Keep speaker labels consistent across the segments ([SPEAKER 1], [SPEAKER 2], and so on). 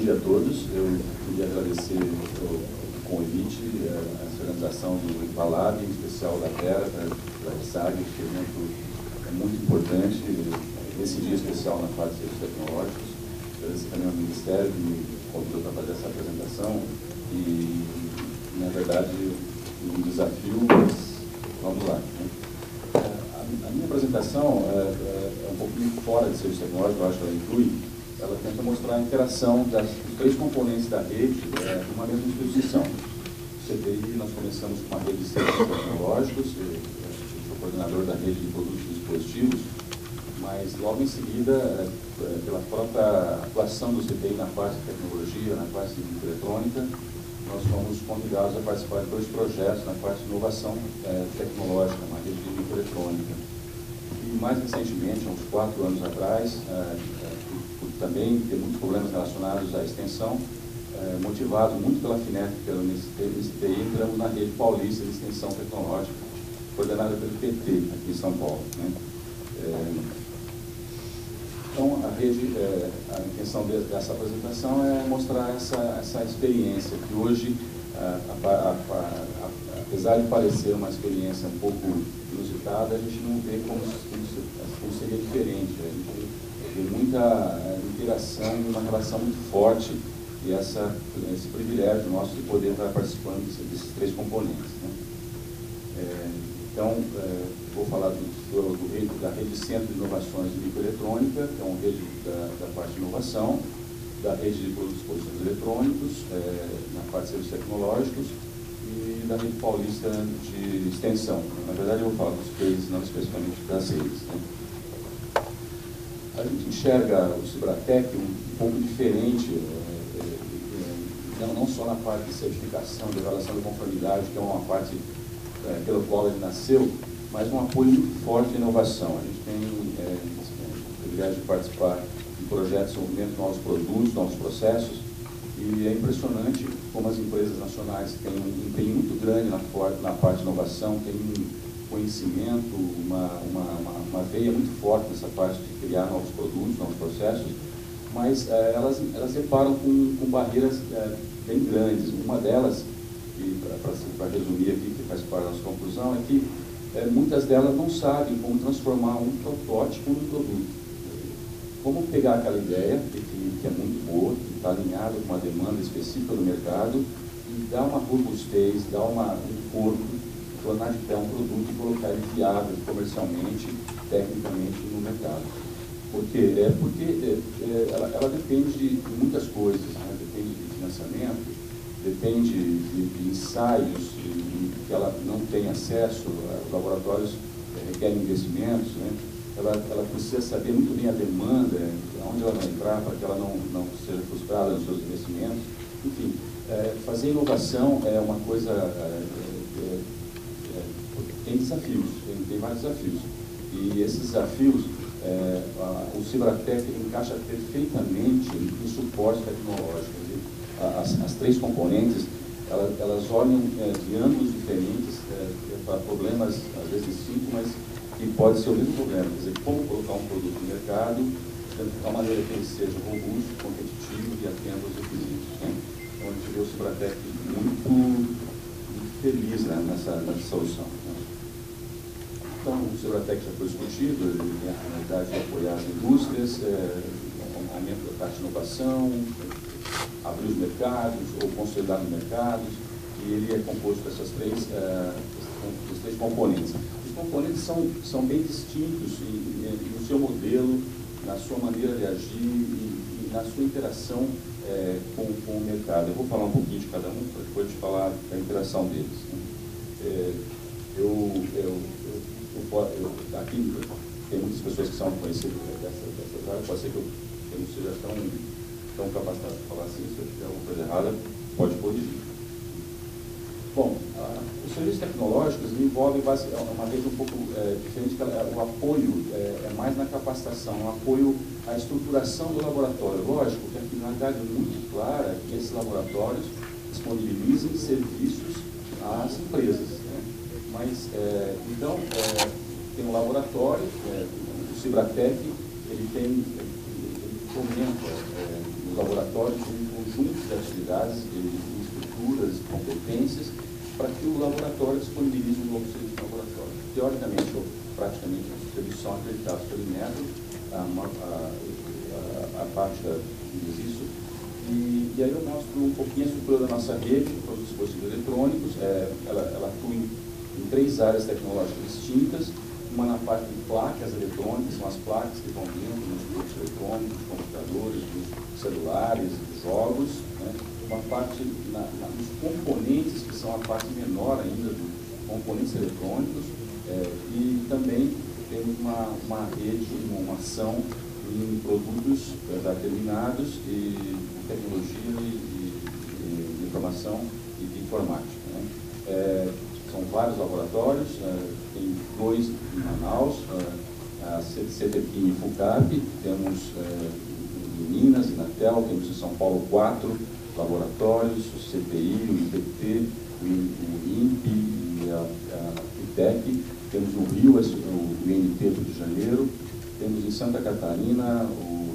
[SPEAKER 1] dia a todos. Eu queria agradecer o convite, essa organização do Impalab, em especial da Vera, da SAG, que é muito importante nesse dia especial na parte de serviços tecnológicos. Agradecer também ao Ministério que me convidou para fazer essa apresentação e, na verdade, um desafio, mas vamos lá. A minha apresentação é um pouquinho fora de serviço tecnológico, eu acho que ela tenta mostrar a interação dos três componentes da rede numa mesma instituição. O CTI, nós começamos com a rede de serviços tecnológicos, eu sou coordenador da rede de produtos e dispositivos, mas logo em seguida, pela própria atuação do CTI na parte de tecnologia, na parte de microeletrônica, nós fomos convidados a participar de dois projetos na parte de inovação tecnológica, na rede de microeletrônica. E mais recentemente, há uns 4 anos atrás, por também ter muitos problemas relacionados à extensão, motivado muito pela FINEP, pelo MSTI, entramos na rede paulista de extensão tecnológica, coordenada pelo PT, aqui em São Paulo, né? Então, a intenção dessa apresentação é mostrar essa experiência, que hoje, apesar de parecer uma experiência um pouco inusitada, a gente não vê como seria diferente. A gente vê muita interação, uma relação muito forte, e esse privilégio nosso de poder estar participando desses três componentes, né? Então, vou falar da Rede Centro de Inovações de Microeletrônica, que é uma rede da parte de inovação, da rede de produtos e dispositivos eletrônicos, na parte de serviços tecnológicos, e da rede paulista de extensão. Na verdade, eu vou falar dos cases, não especificamente das redes, né? A gente enxerga o Cibratec um pouco diferente, não só na parte de certificação, de avaliação de conformidade, que é uma parte pela qual ele nasceu, mas um apoio muito forte à inovação. A gente tem o privilégio de participar de projetos de desenvolvimento de novos produtos, novos processos, e é impressionante como as empresas nacionais têm um empenho muito grande na parte de inovação, têm um conhecimento, uma veia muito forte nessa parte de criar novos produtos, novos processos, mas elas deparam com barreiras bem grandes. Uma delas, para resumir aqui, que faz parte da nossa conclusão, é que muitas delas não sabem como transformar um protótipo num produto. Como pegar aquela ideia, que é muito boa, que está alinhada com uma demanda específica do mercado, e dar uma robustez, dar um corpo, tornar de pé um produto e colocar ele viável comercialmente, tecnicamente no mercado. Por quê? Porque ela depende de muitas coisas, né? Depende de financiamento, depende de ensaios que ela não tem acesso, os laboratórios requerem investimentos, né? Ela precisa saber muito bem a demanda, onde ela vai entrar para que ela não seja frustrada nos seus investimentos. Enfim, fazer inovação é uma coisa, tem desafios, tem vários desafios. E esses desafios, o Cibratec encaixa perfeitamente no suporte tecnológico. As três componentes, elas olham de ângulos diferentes para problemas, às vezes distintos, mas que pode ser o mesmo problema. Quer dizer, como colocar um produto no mercado de tal maneira que ele seja robusto, competitivo e atenda aos requisitos, né? Então, a gente vê o Cibratec muito feliz, né, nessa solução, né? Então, o Cibratec já foi discutido, ele tem a finalidade de apoiar as indústrias, aumento da taxa de inovação, abrir os mercados ou consolidar os mercados, e ele é composto desses três componentes. Os componentes são bem distintos no seu modelo, na sua maneira de agir e na sua interação com o mercado. Eu vou falar um pouquinho de cada um, para depois te falar da interação deles, né? Aqui tem muitas pessoas que são conhecidas dessa área, pode ser que eu não seja tão capacitado para falar assim. Se eu tiver alguma coisa errada, pode corrigir. Bom, os serviços tecnológicos envolvem uma rede um pouco diferente, que o apoio é mais na capacitação, o apoio à estruturação do laboratório. Lógico que a finalidade é muito clara é que esses laboratórios disponibilizem serviços às empresas, né? Mas, então, tem um laboratório, o Cibratec, ele fomenta os laboratórios com conjunto de atividades, de estruturas, competências, para que o laboratório disponibilize um novo serviço no laboratório. Teoricamente, ou praticamente, os serviços são acreditados pelo INEDO, a prática diz isso. E aí eu mostro um pouquinho a estrutura da nossa rede para os dispositivos eletrônicos. Ela atua em 3 áreas tecnológicas distintas. Uma na parte de placas eletrônicas, são as placas que estão dentro dos dispositivos eletrônicos, dos computadores, dos celulares, dos jogos, né? Uma parte nos componentes, que são a parte menor ainda dos componentes eletrônicos, e também temos uma rede, uma ação em produtos já terminados e tecnologia de informação e de informática, né? São vários laboratórios, tem 2 em Manaus, a CETEPIM e FUCAP, temos em Minas, Inatel, temos em São Paulo 4 laboratórios, o CPI, o IPT, o INPE e a FITEC, temos no Rio o INT do Rio de Janeiro, temos em Santa Catarina o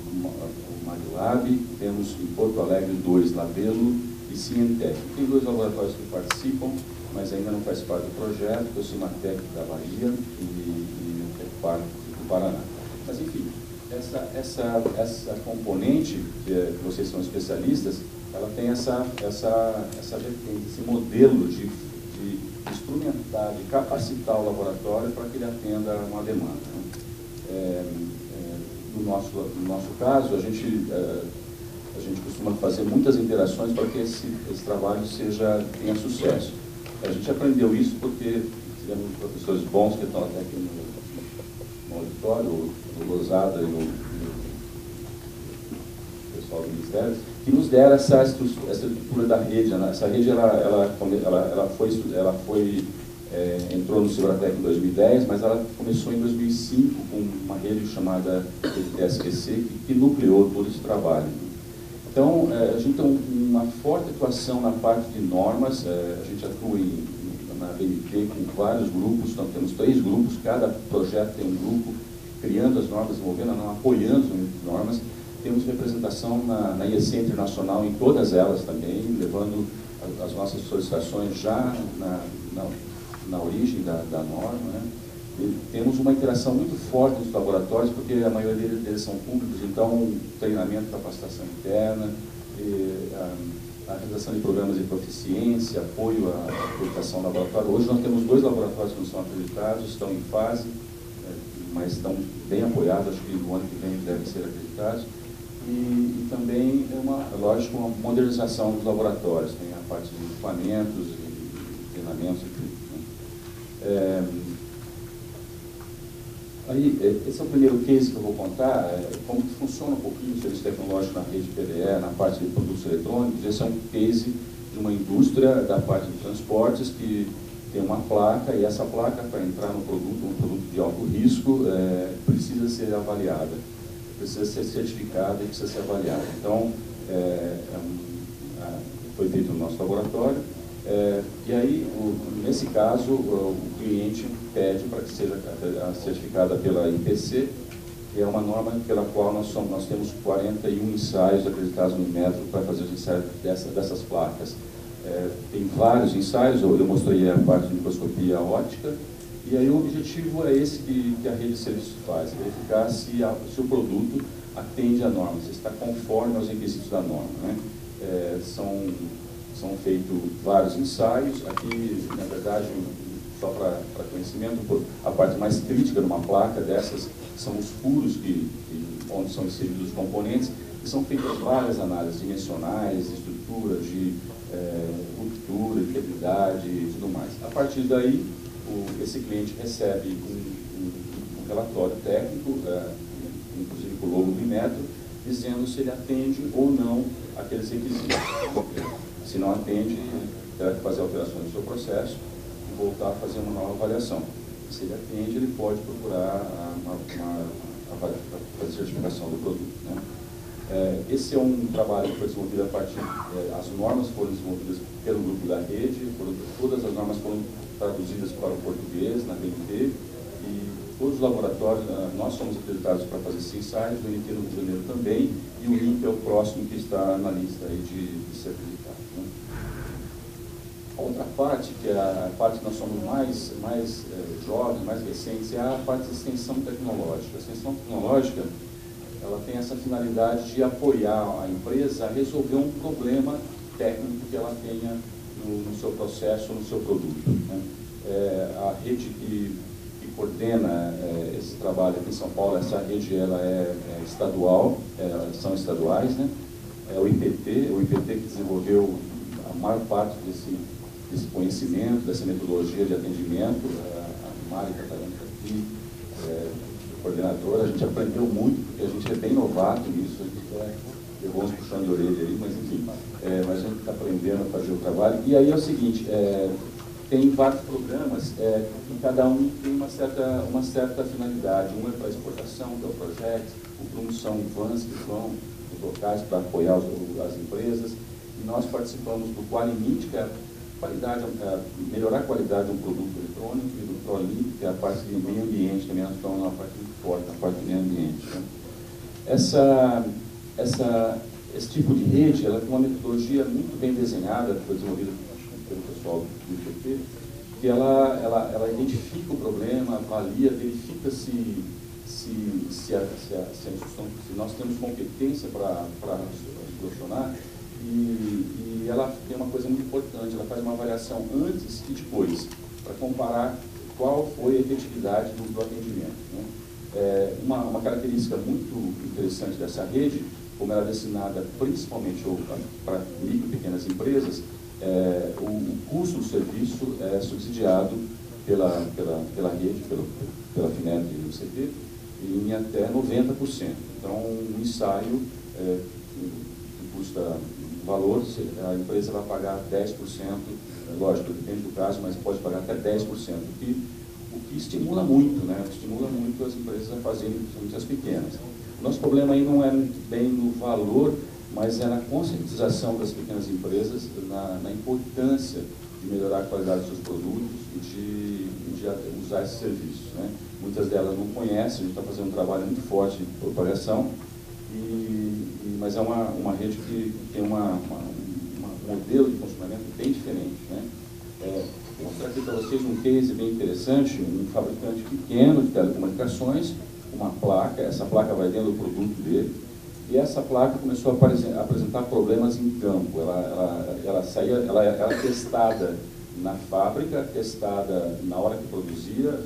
[SPEAKER 1] Maglab, temos em Porto Alegre 2, Labelo e Cientec. Tem 2 laboratórios que participam, mas ainda não faz parte do projeto, que é o Cimatec da Bahia e o Tecpar do Paraná. Mas, enfim, essa componente, que vocês são especialistas, ela tem essa vertente, esse modelo de instrumentar, de capacitar o laboratório para que ele atenda a uma demanda, né? No nosso caso, a gente costuma fazer muitas interações para que esse trabalho tenha sucesso. A gente aprendeu isso porque tivemos professores bons que estão até aqui no auditório, o Lozada e o pessoal do Ministério, que nos deram essa estrutura da rede. Essa rede entrou no Cibratec em 2010, mas ela começou em 2005 com uma rede chamada TSQC, que nucleou todo esse trabalho. Então, a gente tem uma forte atuação na parte de normas, a gente atua na BNT com vários grupos, então temos 3 grupos, cada projeto tem um grupo criando as normas, desenvolvendo, apoiando as normas. Temos representação na IEC Internacional em todas elas também, levando as nossas solicitações já na origem da norma, né? E temos uma interação muito forte dos laboratórios, porque a maioria deles são públicos, então treinamento, capacitação interna, a realização de programas de proficiência, apoio à acreditação do laboratório. Hoje nós temos 2 laboratórios que não são acreditados, estão em fase, mas estão bem apoiados, acho que no ano que vem devem ser acreditados. E também lógico, uma modernização dos laboratórios, tem a parte de equipamentos e treinamentos e tudo, né? Esse é o primeiro case que eu vou contar, como que funciona um pouquinho o serviço tecnológico na rede PDE, na parte de produtos eletrônicos. Esse é um case de uma indústria da parte de transportes que tem uma placa, e essa placa, para entrar no produto, um produto de alto risco, precisa ser avaliada, precisa ser certificada e precisa ser avaliada. Então, foi feito no nosso laboratório. E aí, nesse caso, o cliente pede para que seja certificada pela IPC, que é uma norma pela qual nós temos 41 ensaios acreditados no Inmetro para fazer os ensaios dessas placas. Tem vários ensaios, eu mostrei a parte de microscopia óptica, e aí o objetivo é esse que a rede de serviços faz, verificar se o produto atende à norma, se está conforme aos requisitos da norma, né? São feitos vários ensaios. Aqui, na verdade, só para conhecimento, a parte mais crítica de uma placa dessas são os furos onde são inseridos os componentes, e são feitas várias análises dimensionais, de estrutura, de ruptura, integridade e tudo mais. A partir daí, esse cliente recebe um relatório técnico, inclusive com o logo do Inmetro, dizendo se ele atende ou não aqueles requisitos. Se não atende, terá que fazer alterações no seu processo e voltar a fazer uma nova avaliação. Se ele atende, ele pode procurar a certificação do produto, né? Esse é um trabalho que foi desenvolvido a partir, as normas foram desenvolvidas pelo grupo da rede, todas as normas foram traduzidas para o português na BNT, E todos os laboratórios, nós somos acreditados para fazer esses ensaios, o INT no Rio de Janeiro também, e o INPE é o próximo que está na lista aí de ser acreditado, né? A outra parte, que é a parte que nós somos mais jovens, mais recentes, é a parte de extensão tecnológica. A extensão tecnológica, ela tem essa finalidade de apoiar a empresa a resolver um problema técnico que ela tenha no seu processo, no seu produto, né? A rede que coordena esse trabalho aqui em São Paulo, essa rede ela é estadual, são estaduais, né? É o IPT que desenvolveu a maior parte desse conhecimento, dessa metodologia de atendimento. A Mari Catarina aqui, coordenadora, a gente aprendeu muito, porque a gente é bem novato nisso, a gente levou uns puxando de orelha aí, mas enfim, mas a gente está aprendendo a fazer o trabalho. E aí é o seguinte, tem vários programas que cada um tem uma certa finalidade. Um é para exportação, que é o projeto, outros são vans que vão nos locais para apoiar as empresas. E nós participamos do Qualimit, que é melhorar a qualidade de um produto eletrônico, e do ProLink, que é a parte de meio ambiente, também nós estamos na parte muito forte, na parte do meio ambiente, né? Esse tipo de rede, ela tem uma metodologia muito bem desenhada, que foi desenvolvida pelo pessoal do IPT, que ela identifica o problema, avalia, verifica se nós temos competência para solucionar, e ela tem uma coisa muito importante, ela faz uma avaliação antes e depois, para comparar qual foi a efetividade do atendimento, né? Uma característica muito interessante dessa rede, como ela é destinada principalmente para micro e pequenas empresas, o custo do serviço é subsidiado pela rede, pela FINEP e o CT, em até 90%. Então, um ensaio que custa valor, a empresa vai pagar 10%, lógico, depende do caso, mas pode pagar até 10%, o que estimula muito, né? Estimula muito as empresas a fazerem, principalmente as pequenas. O nosso problema aí não é muito bem no valor, mas é na conscientização das pequenas empresas, na importância de melhorar a qualidade dos seus produtos e de usar esses serviços, né? Muitas delas não conhecem, a gente está fazendo um trabalho muito forte de propagação, mas é uma rede que tem um modelo de funcionamento bem diferente, né? Vou mostrar aqui para vocês um case bem interessante, um fabricante pequeno de telecomunicações, uma placa, essa placa vai dentro do produto dele, e essa placa começou a apresentar problemas em campo. Ela era testada na fábrica, testada na hora que produzia,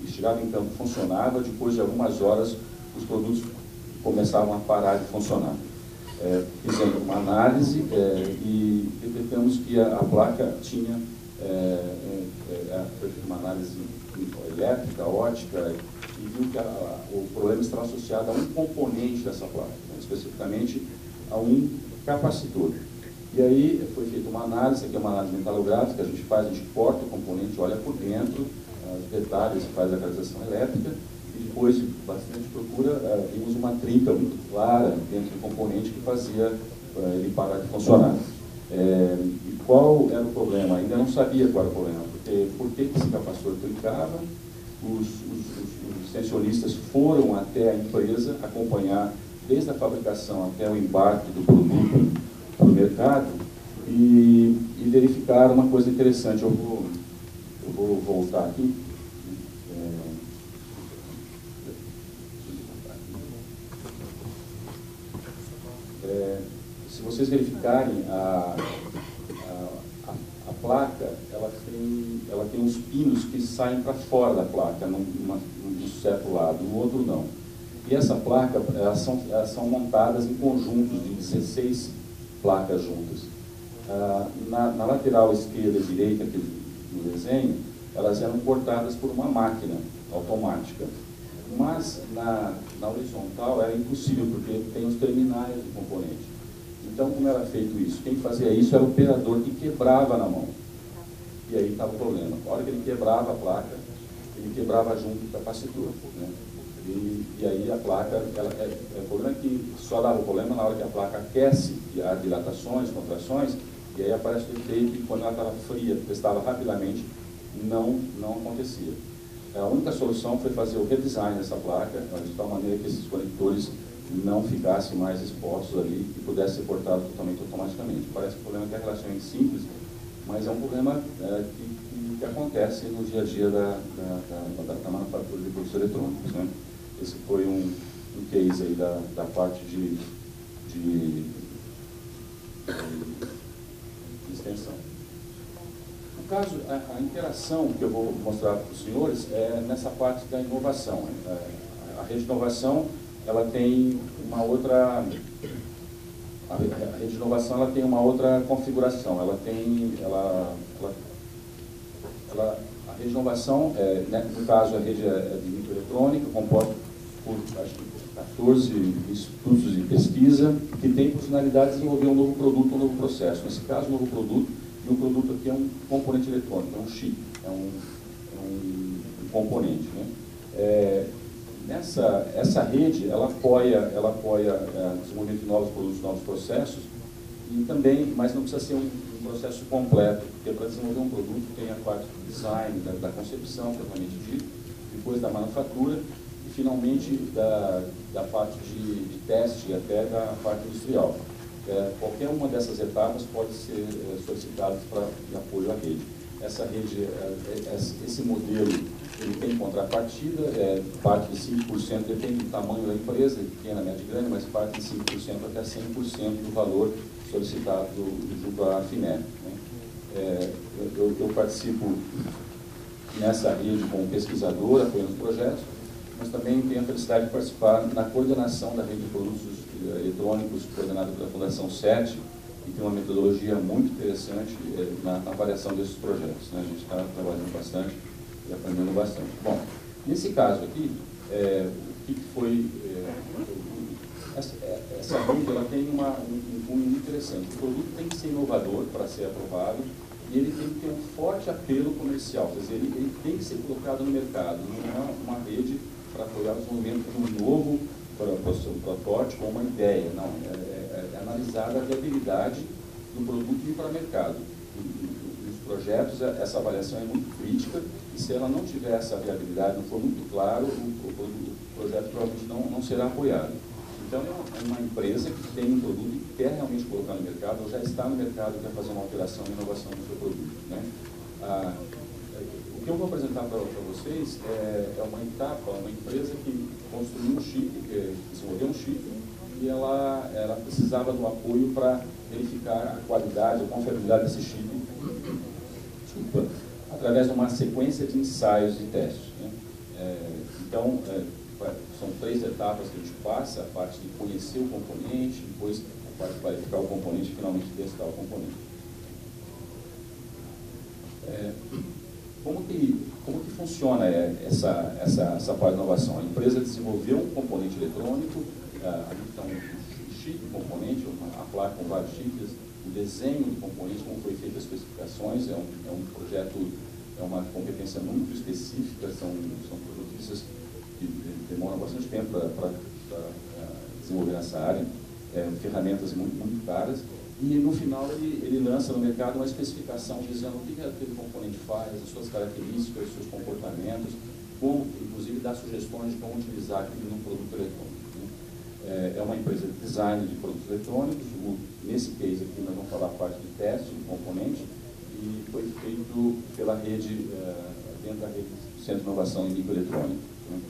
[SPEAKER 1] e chegava em campo, funcionava, depois de algumas horas os produtos começavam a parar de funcionar. Fizemos uma análise e detectamos que a placa tinha uma análise elétrica, ótica, e viu que o problema estava associado a um componente dessa placa, né, especificamente a um capacitor. E aí foi feita uma análise, que é uma análise metalográfica, a gente corta o componente, olha por dentro, os detalhes, faz a caracterização elétrica, e depois de bastante procura, vimos uma trinca muito clara dentro do componente que fazia ele parar de funcionar. E qual era o problema? Ainda não sabia qual era o problema, porque por que esse capacitor trincava? Os extensionistas foram até a empresa acompanhar desde a fabricação até o embarque do produto para o mercado e verificaram uma coisa interessante. Eu vou voltar aqui. Se vocês verificarem a placa, ela tem uns pinos que saem para fora da placa, num certo lado, no outro não. E essa placa, elas são montadas em conjuntos de 16 placas juntas. Na lateral esquerda e direita aqui no desenho, elas eram cortadas por uma máquina automática. Mas na horizontal era impossível, porque tem os terminais do componente. Então, como era feito isso? Quem fazia isso era o operador que quebrava na mão. E aí estava o problema. A hora que ele quebrava a placa, ele quebrava junto com o capacitor, né? E aí a placa, o problema é que só dava o problema na hora que a placa aquece, há dilatações, contrações, e aí aparece o efeito, e quando ela estava fria, testava rapidamente, não acontecia. A única solução foi fazer o redesign dessa placa, de tal maneira que esses conectores não ficassem mais expostos ali e pudesse ser portado totalmente automaticamente. Parece um problema que é relativamente simples, mas é um problema que acontece no dia a dia da manufatura de produtos eletrônicos, né? Esse foi um case aí da parte de extensão. No caso, a interação que eu vou mostrar para os senhores é nessa parte da inovação. A rede de inovação, ela tem uma outra... A rede de inovação, ela tem uma outra configuração. A rede de inovação, no caso, a rede é de microeletrônica, composta por, acho que, 14 institutos de pesquisa que tem por finalidade de desenvolver um novo produto, um novo processo. Nesse caso, um novo produto, e o produto aqui é um componente eletrônico, é um chip, é um componente, né? Essa rede, ela apoia o desenvolvimento de novos produtos, novos processos, e também, mas não precisa ser um processo completo, porque para desenvolver um produto tem a parte do design, da concepção, propriamente dito, depois da manufatura, e finalmente da parte de teste e até da parte industrial. Qualquer uma dessas etapas pode ser solicitada de apoio à rede. Essa rede, esse modelo, ele tem contrapartida, parte de 5%, depende do tamanho da empresa, pequena, média e grande, mas parte de 5% até 100% do valor solicitado junto à FINEP, né? Eu participo nessa rede como pesquisador, apoiando os projetos, mas também tenho a felicidade de participar na coordenação da rede de produtos eletrônicos, coordenada pela Fundação 7, e tem uma metodologia muito interessante na avaliação desses projetos, né? A gente está trabalhando bastante e aprendendo bastante. Bom, nesse caso aqui, o que foi... essa rede, ela tem um cunho muito interessante. O produto tem que ser inovador para ser aprovado e ele tem que ter um forte apelo comercial, quer dizer, ele tem que ser colocado no mercado, não é uma rede para apoiar o desenvolvimento de um novo protótipo ou uma ideia, não, é analisada a viabilidade do produto ir para o mercado. Nos projetos, essa avaliação é muito crítica e se ela não tiver essa viabilidade, não for muito claro, o projeto provavelmente não será apoiado. Então, é uma empresa que tem um produto e quer realmente colocar no mercado, ou já está no mercado e quer fazer uma alteração e inovação no seu produto, né? O que eu vou apresentar para vocês é uma etapa, uma empresa que construiu um chip, que desenvolveu um chip, e ela precisava do apoio para verificar a qualidade, a confiabilidade desse chip, através de uma sequência de ensaios e testes, né? Então, são 3 etapas que a gente passa: a parte de conhecer o componente, depois a parte de qualificar o componente e finalmente testar o componente. Como que funciona essa parte de inovação? A empresa desenvolveu um componente eletrônico, então um chip, um componente, a placa com vários chips, o desenho do componente, como foi feito as especificações, é um projeto, é uma competência muito específica, são produtos que demoram bastante tempo para desenvolver essa área, ferramentas muito caras, e no final ele lança no mercado uma especificação dizendo o que aquele componente faz, as suas características, os seus comportamentos, como, inclusive, dá sugestões de como utilizar aquilo num produto eletrônico, né? É uma empresa de design de produtos eletrônicos. Nesse case aqui nós vamos falar a parte de teste do componente, e foi feito pela rede, dentro da rede do Centro de Inovação em Microeletrônica, né?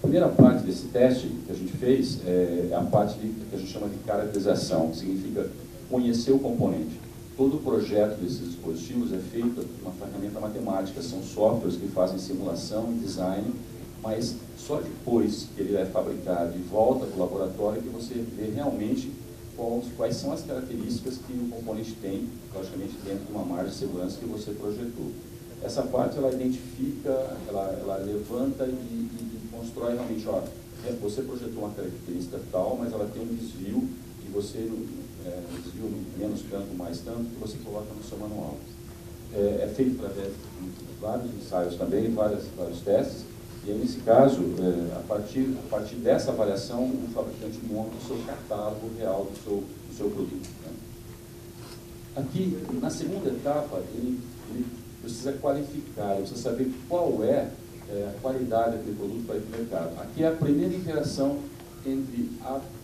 [SPEAKER 1] A primeira parte desse teste que a gente fez é a parte que a gente chama de caracterização, que significa conhecer o componente. Todo o projeto desses dispositivos é feito com uma ferramenta matemática, são softwares que fazem simulação e design, mas só depois que ele é fabricado e volta para o laboratório que você vê realmente quais são as características que o componente tem, logicamente dentro de uma margem de segurança que você projetou. Essa parte ela identifica, ela levanta e constrói realmente, ó, você projetou uma característica tal, mas ela tem um desvio e você desvio menos tanto, mais tanto, que você coloca no seu manual. É feito através de vários ensaios também, vários testes, e aí, nesse caso, a partir dessa avaliação, o fabricante monta o seu catálogo real do seu produto, né? Aqui, na segunda etapa, ele precisa qualificar, precisa saber qual é a qualidade daquele produto para ir para o mercado. Aqui é a primeira interação entre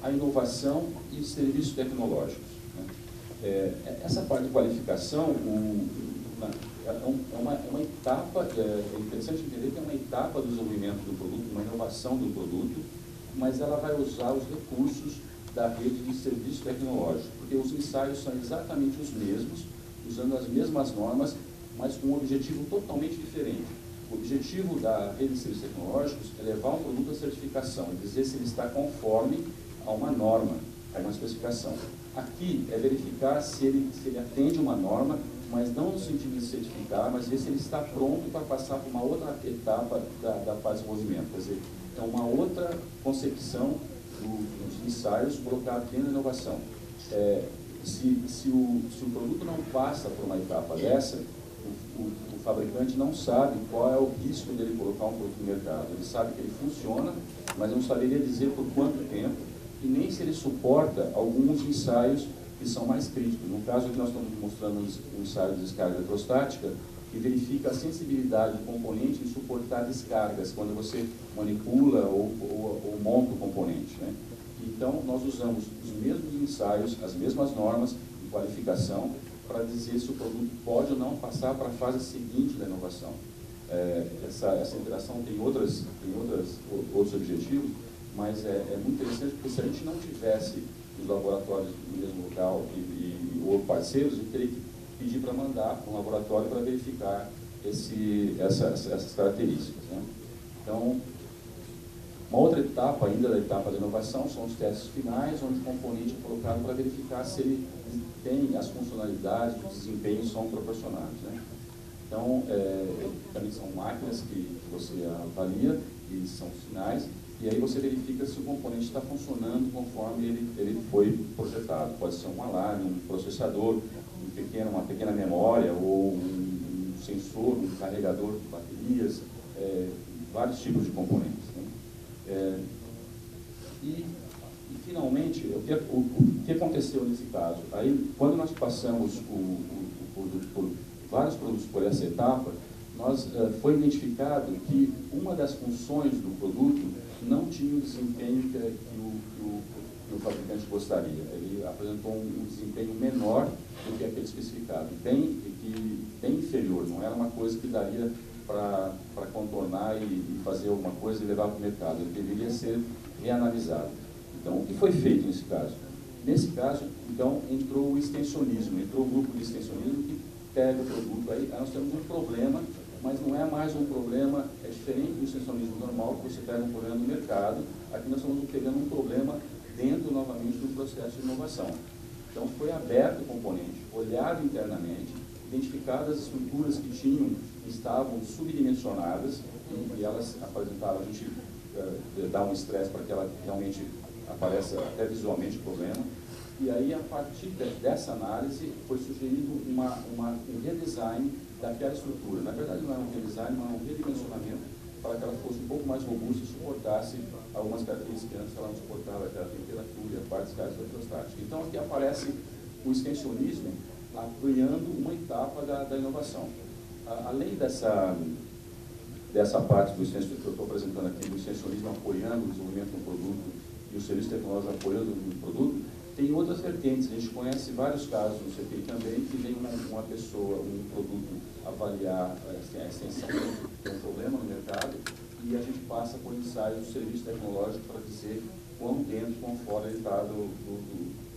[SPEAKER 1] a inovação e serviços tecnológicos, né? Essa parte de qualificação é uma etapa, é interessante entender que é uma etapa do desenvolvimento do produto, uma inovação do produto, mas ela vai usar os recursos da rede de serviços tecnológicos, porque os ensaios são exatamente os mesmos, usando as mesmas normas, mas com um objetivo totalmente diferente. O objetivo da rede de serviços tecnológicos é levar um produto à certificação, é dizer se ele está conforme a uma norma, a uma especificação. Aqui é verificar se ele atende uma norma, mas não no sentido de certificar, mas ver se ele está pronto para passar para uma outra etapa da fase de desenvolvimento. Quer dizer, é uma outra concepção dos ensaios colocado dentro da inovação. Se o produto não passa por uma etapa dessa, o fabricante não sabe qual é o risco dele colocar um produto no mercado. Ele sabe que ele funciona, mas não saberia dizer por quanto tempo e nem se ele suporta alguns ensaios que são mais críticos. No caso aqui nós estamos mostrando um ensaio de descarga eletrostática que verifica a sensibilidade do componente em suportar descargas quando você manipula ou monta o componente, né? Então nós usamos os mesmos ensaios, as mesmas normas de qualificação para dizer se o produto pode ou não passar para a fase seguinte da inovação. Essa interação tem outros objetivos, mas é muito interessante porque se a gente não tivesse os laboratórios no mesmo local ou parceiros, a gente teria que pedir para mandar para um laboratório para verificar essas características, né? Então, uma outra etapa ainda da etapa da inovação são os testes finais, onde o componente é colocado para verificar se ele tem as funcionalidades, os desempenhos são proporcionados, né? Então, também são máquinas que você avalia, e são finais, e aí você verifica se o componente está funcionando conforme ele foi projetado. Pode ser um alarme, um processador, uma pequena memória, ou um sensor, um carregador de baterias, vários tipos de componentes, né? E finalmente, o que aconteceu nesse caso? Aí, quando nós passamos por vários produtos por essa etapa, foi identificado que uma das funções do produto não tinha o desempenho que o fabricante gostaria. Ele apresentou um desempenho menor do que aquele especificado, bem inferior, não era uma coisa que daria para contornar e fazer alguma coisa e levar para o mercado. Ele deveria ser reanalisado. Então, o que foi feito nesse caso? Nesse caso, então, entrou o extensionismo, entrou o grupo de extensionismo que pega o produto. Aí nós temos um problema, mas não é mais um problema, é diferente do extensionismo normal, que você pega um problema no mercado. Aqui nós estamos pegando um problema dentro, novamente, do processo de inovação. Então, foi aberto o componente, olhado internamente, identificadas as estruturas que estavam subdimensionadas, e elas apresentavam, a gente dá um estresse para que ela realmente apareça até visualmente o problema. E aí, a partir dessa análise, foi sugerido um redesign daquela estrutura. Na verdade, não é um redesign, mas um redimensionamento para que ela fosse um pouco mais robusta e suportasse algumas características que antes ela não suportava, aquela temperatura e a parte de descarga eletrostática. Então, aqui aparece o extensionismo apoiando uma etapa da inovação. Além dessa parte do extensionismo que eu estou apresentando aqui, do extensionismo apoiando o desenvolvimento do produto e o serviço tecnológico apoiando o produto, tem outras vertentes. A gente conhece vários casos no CPI também, que vem uma pessoa, um produto, avaliar a extensão, tem um problema no mercado, e a gente passa por ensaios do serviço tecnológico para dizer quão dentro, quão fora ele está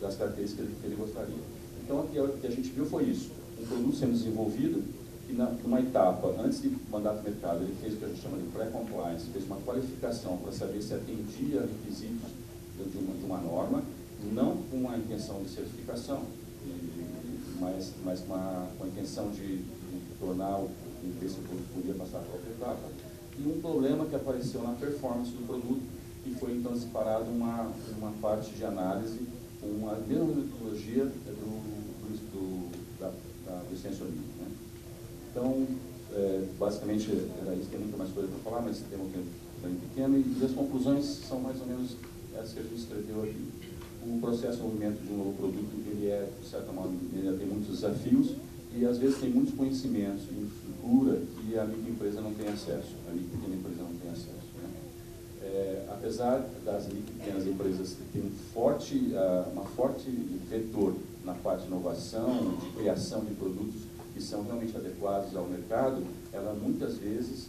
[SPEAKER 1] das características que ele gostaria. Então, aqui, o que a gente viu foi isso. Um produto sendo desenvolvido, e numa etapa, antes de mandar para o mercado, ele fez o que a gente chama de pré-compliance, fez uma qualificação para saber se atendia requisitos de uma norma, não com a intenção de certificação, mas com a intenção de tornar ver se o produto podia passar por outra etapa. E um problema que apareceu na performance do produto, e foi então separado uma parte de análise com a mesma metodologia do extensionismo, né? Então, basicamente, era isso, tem muita mais coisa para falar, mas tem um tempo bem pequeno, e as conclusões são mais ou menos essas que a gente escreveu aqui. O processo de desenvolvimento de um novo produto, ele de certa maneira, tem muitos desafios, e e às vezes tem muitos conhecimentos e infraestrutura que a microempresa não tem acesso, a micro e pequena empresa não tem acesso. Apesar das micro e pequenas empresas terem uma forte vetor na parte de inovação, de criação de produtos que são realmente adequados ao mercado, ela muitas vezes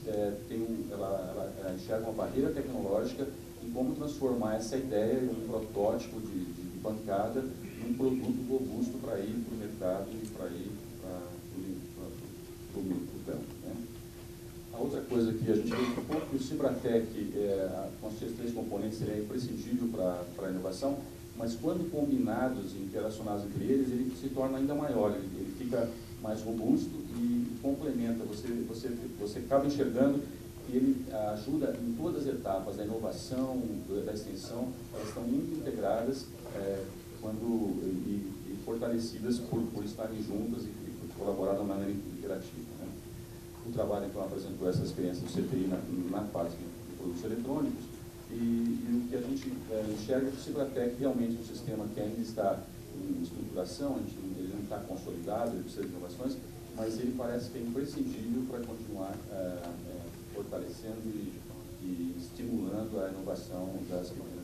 [SPEAKER 1] ela enxerga uma barreira tecnológica em como transformar essa ideia em um protótipo de bancada num produto robusto para ir para o mercado e para ir para o campo. Né? A outra coisa que a gente verificou que o Cibratec, com os seus 3 componentes, ele é imprescindível para a inovação, mas quando combinados e interacionados entre eles, ele se torna ainda maior, ele fica mais robusto e complementa, você acaba enxergando que ele ajuda em todas as etapas da inovação, da extensão, elas estão muito integradas e fortalecidas por estarem juntas e por colaborar de uma maneira interativa. Né? O trabalho, então, apresentou essa experiência do CTI na parte de produtos eletrônicos e o que a gente enxerga é que o Cibratec realmente é um sistema que ainda está em estruturação, ele não está consolidado, ele precisa de inovações, mas ele parece que é imprescindível para continuar fortalecendo e estimulando a inovação das pequenas